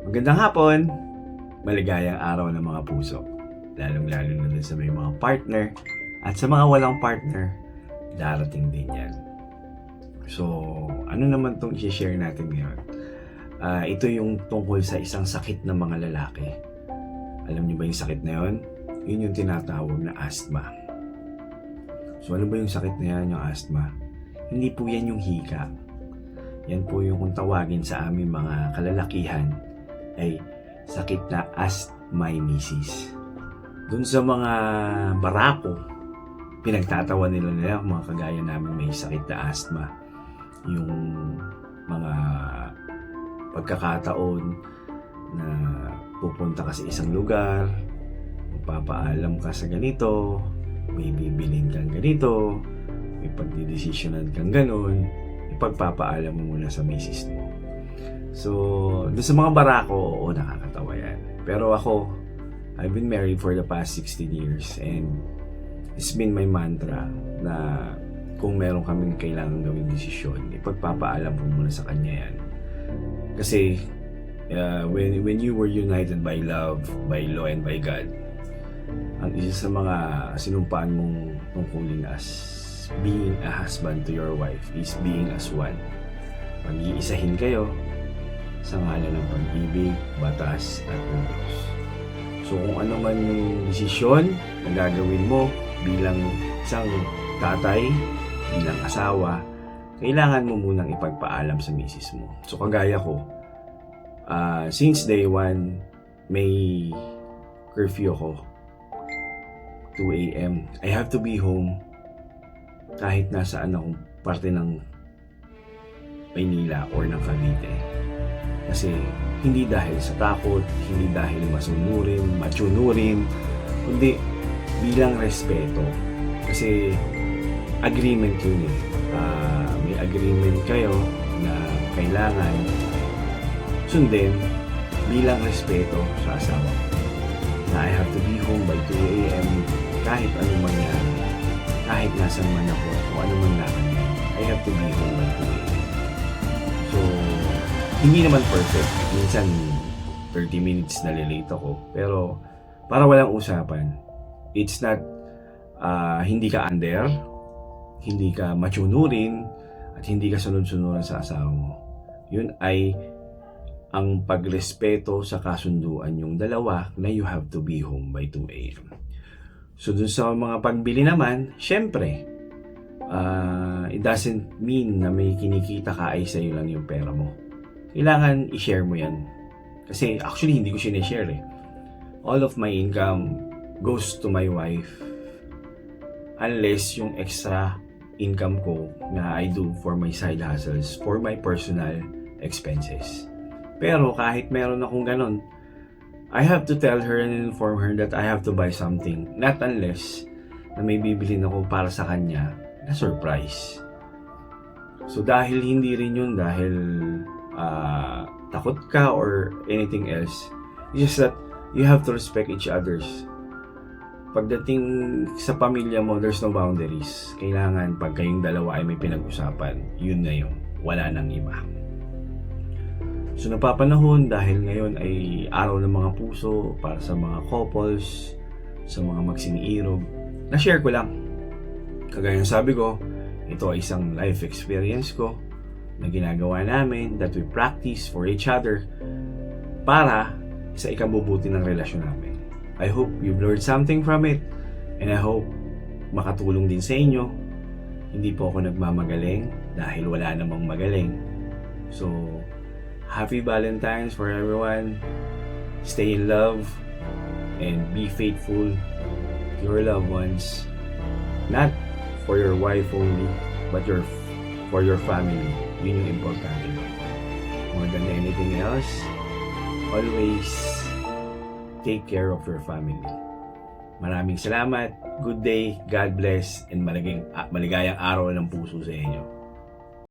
Magandang hapon, maligayang araw ng mga puso. Lalong-lalo na din sa may mga partner at sa mga walang partner, darating din yan. So, ano naman itong i-share natin ngayon? Ito yung tungkol sa isang sakit ng mga lalaki. Alam niyo ba yung sakit na yun? Yun yung tinatawag na asthma. So, ano ba yung sakit na yan, yung asthma? Hindi po yan yung hika. Yan po yung kung tawagin sa aming mga kalalakihan ay sakit na asthmatitis. Doon sa mga barako, pinagtatawa nila mga kagaya namin may sakit na asthma. Yung mga pagkakataon na pupunta ka sa isang lugar, magpapaalam ka sa ganito, may bibilin kang ganito, may pagdidesisyonan kang ganon, ipagpapaalam mo muna sa misis mo. So, doon sa mga barako, oo, nakakatawa yan. Pero ako, I've been married for the past 16 years and it's been my mantra na kung meron kaming kailangan gawing desisyon, ipagpapaalam mo muna sa kanya yan. Kasi, when you were united by love, by law, and by God, ang isa sa mga sinumpaan mong tungkulin as being a husband to your wife is being as one. Pag-iisahin kayo sa ngalan ng pag-ibig, batas at utos. So kung ano man yung desisyon na gagawin mo bilang isang tatay, bilang asawa, kailangan mo munang ipagpaalam sa misis mo. So kagaya ko, since day one, may curfew ako, 2 a.m. I have to be home kahit nasaan akong parte ng Maynila or ng Cavite. Kasi hindi dahil sa takot, hindi dahil matsunurin, kundi bilang respeto. Kasi agreement yun eh. May agreement kayo na kailangan sundin bilang respeto sa asawa. Na I have to be home by 2 a.m. kahit anong mangyari. Kahit nasan man ako o ano man lakad niya, I have to be home by 2 a.m. So, hindi naman perfect. Minsan, 30 minutes na late ako. Pero, para walang usapan, it's not, hindi ka under, hindi ka matsunurin, at hindi ka sunod-sunuran sa asawa mo. Yun ay ang pagrespeto sa kasunduan yung dalawa na you have to be home by 2 a.m. So, dun sa mga pagbili naman, syempre, it doesn't mean na may kinikita ka ay sa'yo lang yung pera mo. Kailangan i-share mo yan. Kasi actually, hindi ko sinishare eh. All of my income goes to my wife. Unless yung extra income ko na I do for my side hustles, for my personal expenses. Pero kahit meron akong ganon, I have to tell her and inform her that I have to buy something. Not unless na may bibilin ako para sa kanya na surprise. So dahil hindi rin yun dahil takot ka or anything else, it's just that you have to respect each other's. Pagdating sa pamilya mo, there's no boundaries. Kailangan pag kayong dalawa ay may pinag-usapan, yun na yun. Wala nang iba. So napapanahon dahil ngayon ay araw ng mga puso para sa mga couples, sa mga magsiniirog, na-share ko lang. Kagaya ng sabi ko, ito ay isang life experience ko na ginagawa namin that we practice for each other para sa ikabubuti ng relasyon namin. I hope you've learned something from it and I hope makatulong din sa inyo. Hindi po ako nagmamagaling dahil wala namang magaling. So, Happy Valentine's for everyone. Stay in love and be faithful to your loved ones. Not for your wife only, but for your family. Yun yung importante. More than anything else, always take care of your family. Maraming salamat. Good day, God bless, and maligayang araw ng puso sa inyo.